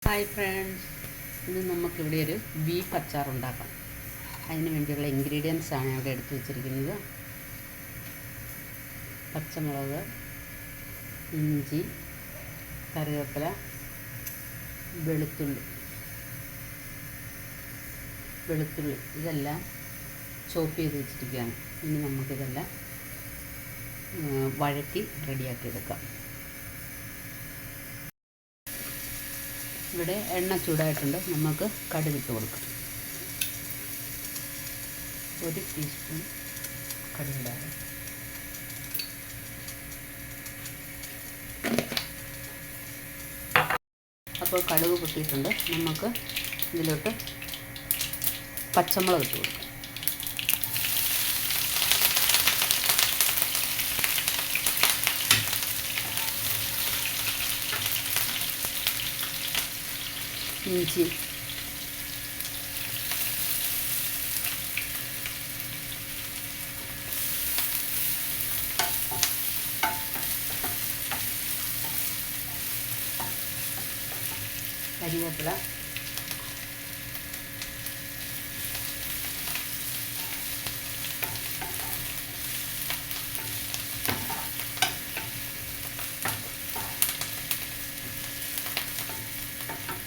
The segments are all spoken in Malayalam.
ഹായ് ഫ്രണ്ട്സ്, ഇന്ന് നമുക്കിവിടെ ഒരു ബീഫ് അച്ചാർ ഉണ്ടാക്കാം. അതിന് വേണ്ടിയുള്ള ഇൻഗ്രീഡിയൻസ് ആണ് ഇവിടെ എടുത്തു വച്ചിരിക്കുന്നത്. പച്ചമുളക്, ഇഞ്ചി, കറിവേപ്പില, വെളുത്തുള്ളി ഇതെല്ലാം ചോപ്പ് ചെയ്ത് വെച്ചിരിക്കുകയാണ്. ഇനി നമുക്കിതെല്ലാം വഴറ്റി റെഡിയാക്കി എടുക്കാം. ഇവിടെ എണ്ണ ചൂടായിട്ടുണ്ട്. നമുക്ക് കടുകിട്ട് കൊടുക്കാം. 1 ടീസ്പൂൺ കടുകിടാം. അപ്പോൾ കടുക് പൊട്ടിയിട്ടുണ്ട്. നമുക്ക് ഇതിലോട്ട് പച്ചമുളക് ഇട്ട് കൊടുക്കാം. ഇഞ്ചി, കരിവേപ്പില,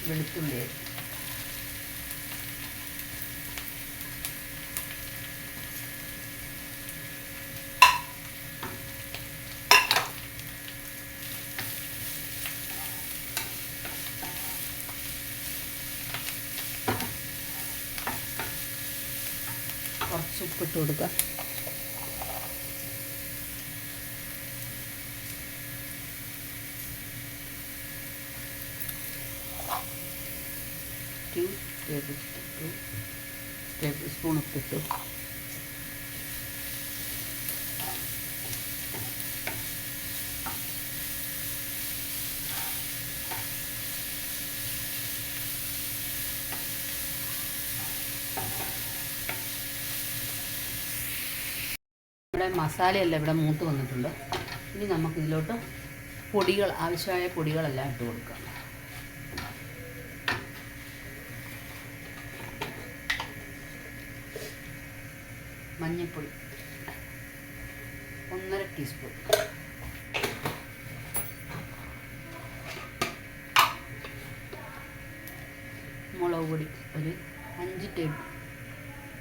വെളുത്തുള്ളി, കുറച്ച് ഉപ്പിട്ട് കൊടുക്കുക. ടേബിൾ സ്പൂൺ ഉപ്പിട്ടു. ഇവിടെ മസാലയെല്ലാം ഇവിടെ മൂത്ത് വന്നിട്ടുണ്ട്. ഇനി നമുക്കിതിലോട്ട് ആവശ്യമായ പൊടികളെല്ലാം ഇട്ട് കൊടുക്കാം. മഞ്ഞൾപ്പൊടി 1.5 ടീസ്പൂൺ, മുളക് പൊടി ഒരു 5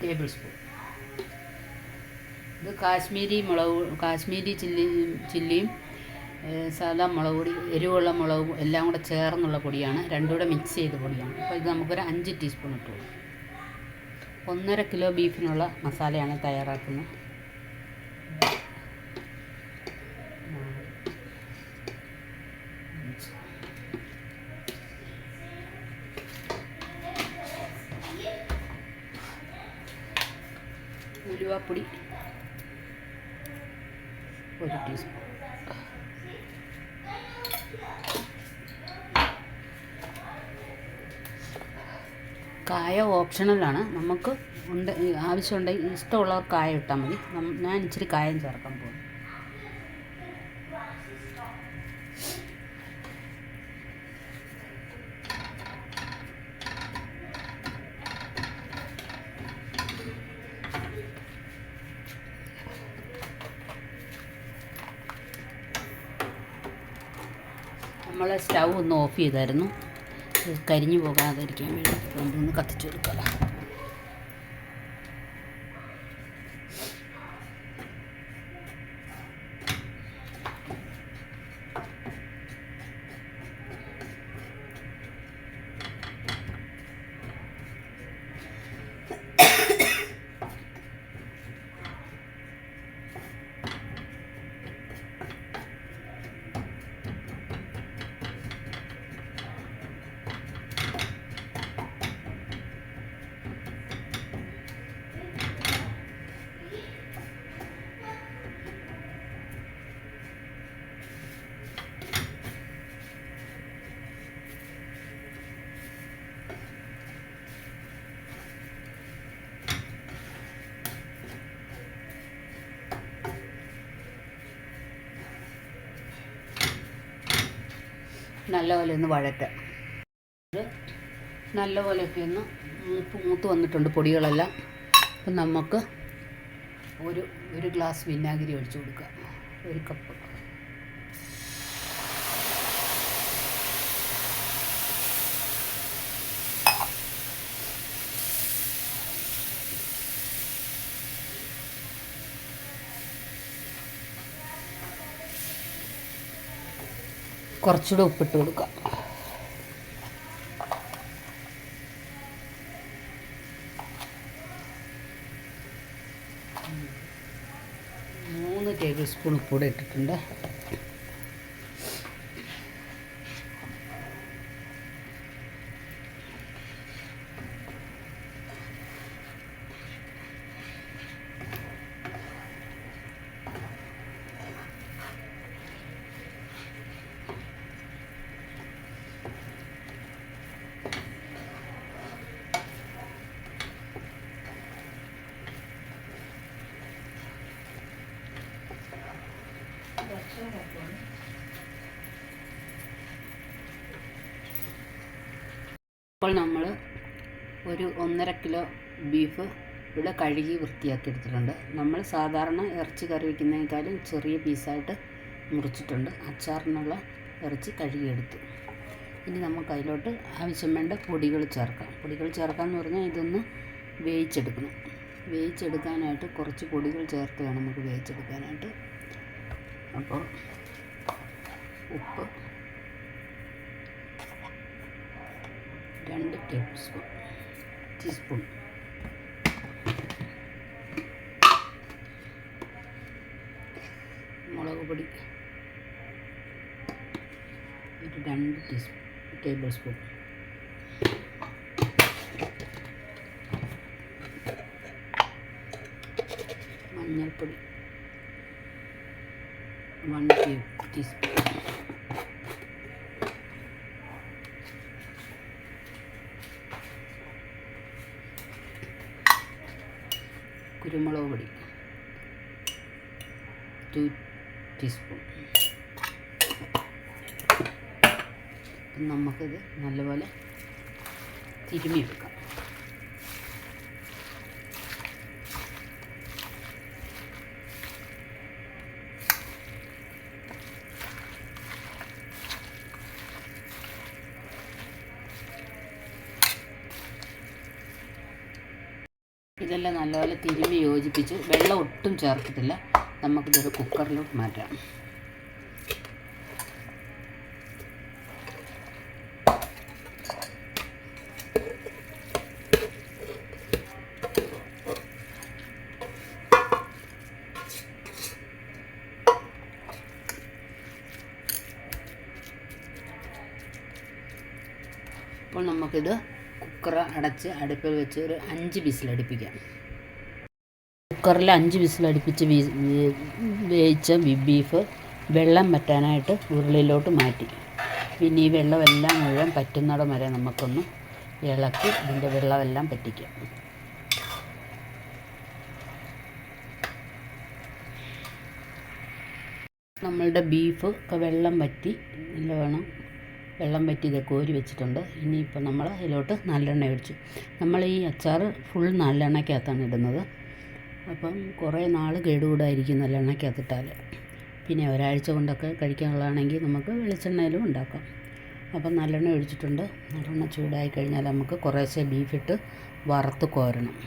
ടേബിൾ സ്പൂൺ. ഇത് കാശ്മീരി ചില്ലിയും സാധാ മുളക് പൊടി, എരിവുള്ള മുളക് എല്ലാം കൂടെ ചേർന്നുള്ള പൊടിയാണ്. രണ്ടും കൂടെ മിക്സ് ചെയ്ത പൊടിയാണ്. അപ്പോൾ ഇത് നമുക്കൊരു 5 ടീസ്പൂൺ ഇട്ട് കൊടുക്കും. 1.5 കിലോ ബീഫിനുള്ള മസാലയാണ് തയ്യാറാക്കുന്നത്. ഉലുവാപ്പൊടി 1 ടീസ്പൂൺ. കായ ഓപ്ഷണലാണ്. നമുക്ക് ആവശ്യമുണ്ടെങ്കിൽ ഇഷ്ടമുള്ളവർ കായ ഇട്ടാൽ മതി. ഞാൻ ഇച്ചിരി കായം ചേർക്കാൻ പോകും. നമ്മൾ സ്റ്റൗ ഒന്ന് ഓഫ് ചെയ്തായിരുന്നു, കരിഞ്ഞു പോകാതിരിക്കാൻ വേണ്ടി. ഒന്ന് കത്തിച്ചു കൊടുക്കുക. നല്ലപോലെ ഒന്ന് വഴറ്റുക. ഇത് നല്ലപോലെയൊക്കെ ഒന്ന് മൂത്ത് വന്നിട്ടുണ്ട് പൊടികളെല്ലാം. അപ്പം നമുക്ക് ഒരു ഗ്ലാസ് വിനാഗിരി ഒഴിച്ച് കൊടുക്കുക, 1 കപ്പ്. കുറച്ചുകൂടെ ഉപ്പിട്ട് കൊടുക്കാം. ടേബിൾ സ്പൂൺ ഉപ്പൂടെ ഇട്ടിട്ടുണ്ട്. ഇപ്പോൾ നമ്മൾ ഒരു 1.5 കിലോ ബീഫ് ഇവിടെ കഴുകി വൃത്തിയാക്കി എടുത്തിട്ടുണ്ട്. നമ്മൾ സാധാരണ ഇറച്ചി കറി വയ്ക്കുന്നതിനേക്കാളും ചെറിയ പീസായിട്ട് മുറിച്ചിട്ടുണ്ട്. അച്ചാറിനുള്ള ഇറച്ചി കഴുകിയെടുത്തു. ഇനി നമുക്ക് അതിലോട്ട് ആവശ്യം വേണ്ട പൊടികൾ ചേർക്കാം. പൊടികൾ ചേർക്കാമെന്ന് പറഞ്ഞാൽ ഇതൊന്ന് വേവിച്ചെടുക്കണം. വേവിച്ചെടുക്കാനായിട്ട് കുറച്ച് പൊടികൾ ചേർത്ത് വേണം നമുക്ക് വേവിച്ചെടുക്കാനായിട്ട്. അപ്പോൾ ഉപ്പ് 2 ടേബിൾ ടീസ്പൂൺ, മുളക് പൊടി 2 ടേബിൾ സ്പൂൺ, മഞ്ഞൾപ്പൊടി 1 ടീസ്പൂൺ, കുരുമുളക് പൊടി 2 ടീസ്പൂൺ. നമുക്കിത് നല്ലപോലെ തിരുമ്മിയെടുക്കാം. ഇതെല്ലാം നല്ലപോലെ തിരുമ്മി യോജിപ്പിച്ച് വെള്ളം ഒട്ടും ചേർക്കത്തില്ല. നമുക്കിതൊരു കുക്കറിലോട്ട് മാറ്റാം. അപ്പോൾ നമുക്കിത് കുക്കർ അടച്ച് അടുപ്പിൽ വെച്ച് ഒരു 5 വിസിലടുപ്പിക്കാം. കുക്കറിൽ 5 വിസിലടുപ്പിച്ച് വേവിച്ച ബീഫ് വെള്ളം വറ്റാനായിട്ട് ഉരുളിയിലോട്ട് മാറ്റി. പിന്നെ ഈ വെള്ളമെല്ലാം മുഴുവൻ പറ്റുന്നിടം വരെ നമുക്കൊന്ന് ഇളക്കി ഇതിൻ്റെ വെള്ളമെല്ലാം പറ്റിക്കാം. നമ്മളുടെ ബീഫ് ഒക്കെ വെള്ളം വറ്റി നല്ലവണ്ണം വെള്ളം വറ്റി ഇത് കോരി വെച്ചിട്ടുണ്ട്. ഇനിയിപ്പോൾ നമ്മൾ അതിലോട്ട് നല്ലെണ്ണ ഒഴിച്ചു. നമ്മൾ ഈ അച്ചാർ ഫുൾ നല്ലെണ്ണയ്ക്കകത്താണ് ഇടുന്നത്. അപ്പം കുറേ നാൾ കേടുകൂടായിരിക്കും നല്ലെണ്ണയ്ക്കകത്തിട്ടാൽ. പിന്നെ ഒരാഴ്ച കൊണ്ടൊക്കെ കഴിക്കാനുള്ളതാണെങ്കിൽ നമുക്ക് വെളിച്ചെണ്ണയിലും ഉണ്ടാക്കാം. അപ്പം നല്ലെണ്ണ ഒഴിച്ചിട്ടുണ്ട്. നല്ലെണ്ണ ചൂടായി കഴിഞ്ഞാൽ നമുക്ക് കുറേശ്ശെ ബീഫിട്ട് വറുത്ത് കോരണം.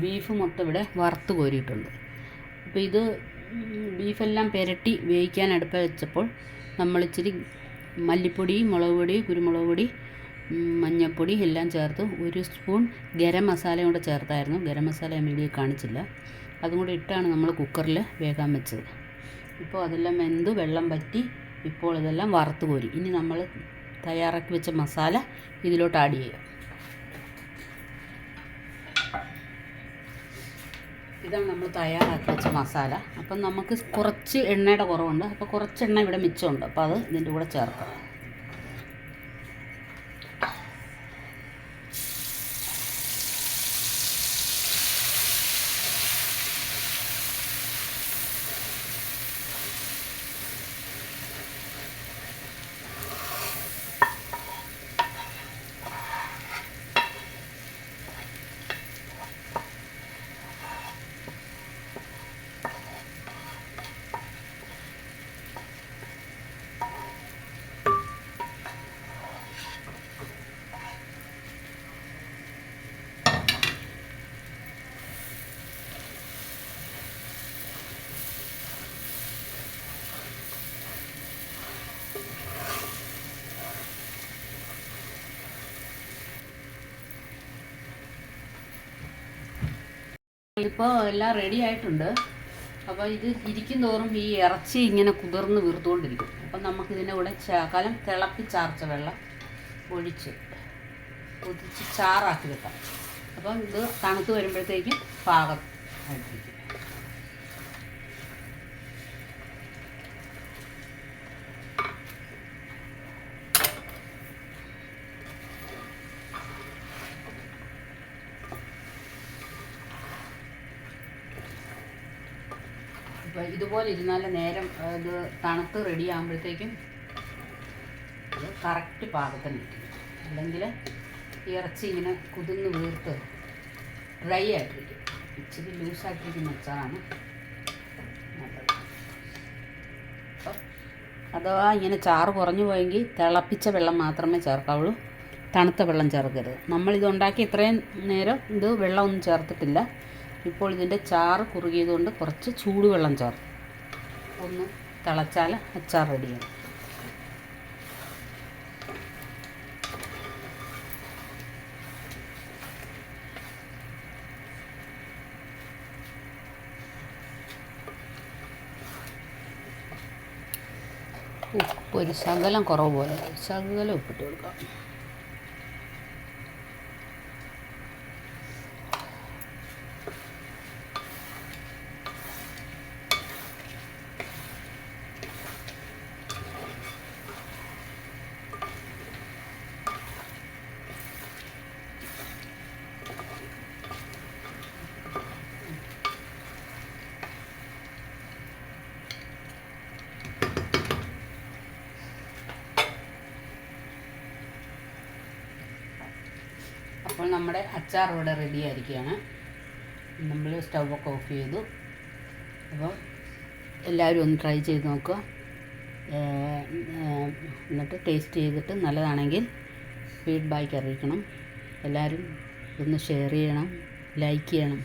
ബീഫ് മൊത്തം ഇവിടെ വറുത്ത് കോരിയിട്ടുണ്ട്. അപ്പോൾ ഇത് ബീഫെല്ലാം പുരട്ടി വേവിക്കാൻ അടുപ്പ് വെച്ചപ്പോൾ നമ്മളിച്ചിരി മല്ലിപ്പൊടി, മുളക് പൊടി, കുരുമുളക് പൊടി, മഞ്ഞൾപ്പൊടി എല്ലാം ചേർത്ത് 1 സ്പൂൺ ഗരം മസാലയും കൂടെ ചേർത്തായിരുന്നു. ഗരം മസാല ഞാൻ വീഡിയോ കാണിച്ചില്ല. അതും കൂടെ ഇട്ടാണ് നമ്മൾ കുക്കറിൽ വേകാൻ വെച്ചത്. ഇപ്പോൾ അതെല്ലാം വെന്ത് വെള്ളം വറ്റി ഇപ്പോൾ ഇതെല്ലാം വറുത്ത് കോരി. ഇനി നമ്മൾ തയ്യാറാക്കി വെച്ച മസാല ഇതിലോട്ട് ആഡ് ചെയ്യാം. ഇതാണ് നമ്മൾ തയ്യാറാക്കി വെച്ച മസാല. അപ്പം നമുക്ക് കുറച്ച് എണ്ണയുടെ കുറവുണ്ട്. അപ്പോൾ കുറച്ച് എണ്ണ ഇവിടെ മിച്ചമുണ്ട്. അപ്പോൾ അത് ഇതിൻ്റെ കൂടെ ചേർക്കാം. ഇപ്പോൾ എല്ലാം റെഡി ആയിട്ടുണ്ട്. അപ്പോൾ ഇത് ഇരിക്കും തോറും ഈ ഇറച്ചി ഇങ്ങനെ കുതിർന്ന് വീർത്തുകൊണ്ടിരിക്കും. അപ്പം നമുക്കിതിൻ്റെ കൂടെ ശകലം തിളപ്പിച്ചാർച്ച വെള്ളം ഒഴിച്ച് കുതിച്ച് ചാറാക്കി വെക്കാം. അപ്പം ഇത് തണുത്ത് വരുമ്പോഴത്തേക്കും പാകമായിട്ടിരിക്കും. അപ്പോൾ ഇതുപോലെ ഇരുന്നാൽ നേരം ഇത് തണുത്ത് റെഡി ആകുമ്പോഴത്തേക്കും ഇത് കറക്റ്റ് പാകത്തിന് ഇരിക്കും. അല്ലെങ്കിൽ ഇറച്ചി ഇങ്ങനെ കുതിർന്ന് വീർത്ത് ഡ്രൈ ആയിട്ടിരിക്കും. ഇച്ചിരി ലൂസായിട്ടിരിക്കുന്ന അച്ചാറാണ് നല്ലത്. അപ്പം അഥവാ ഇങ്ങനെ ചാറ് കുറഞ്ഞു പോയെങ്കിൽ തിളപ്പിച്ച വെള്ളം മാത്രമേ ചേർക്കാവുള്ളൂ, തണുത്ത വെള്ളം ചേർക്കരുത്. നമ്മളിതുണ്ടാക്കി ഇത്രയും നേരം ഇത് വെള്ളമൊന്നും ചേർത്തിട്ടില്ല. ഇപ്പോൾ ഇതിൻ്റെ ചാറ് കുറുകിയതുകൊണ്ട് കുറച്ച് ചൂടുവെള്ളം ചേർത്ത് ഒന്ന് തിളച്ചാൽ അച്ചാർ റെഡിയാണ്. ഉപ്പ് ഒരു ശകലം കുറവ് പോലെ, ശകലം ഉപ്പിട്ട് കൊടുക്കാം. അപ്പോൾ നമ്മുടെ അച്ചാർ ഇവിടെ റെഡി ആയിരിക്കുകയാണ്. നമ്മൾ സ്റ്റൗവൊക്കെ ഓഫ് ചെയ്തു. അപ്പോൾ എല്ലാവരും ഒന്ന് ട്രൈ ചെയ്ത് നോക്കുക. എന്നിട്ട് ടേസ്റ്റ് ചെയ്തിട്ട് നല്ലതാണെങ്കിൽ ഫീഡ്ബാക്ക് അറിയിക്കണം. എല്ലാവരും ഒന്ന് ഷെയർ ചെയ്യണം, ലൈക്ക് ചെയ്യണം.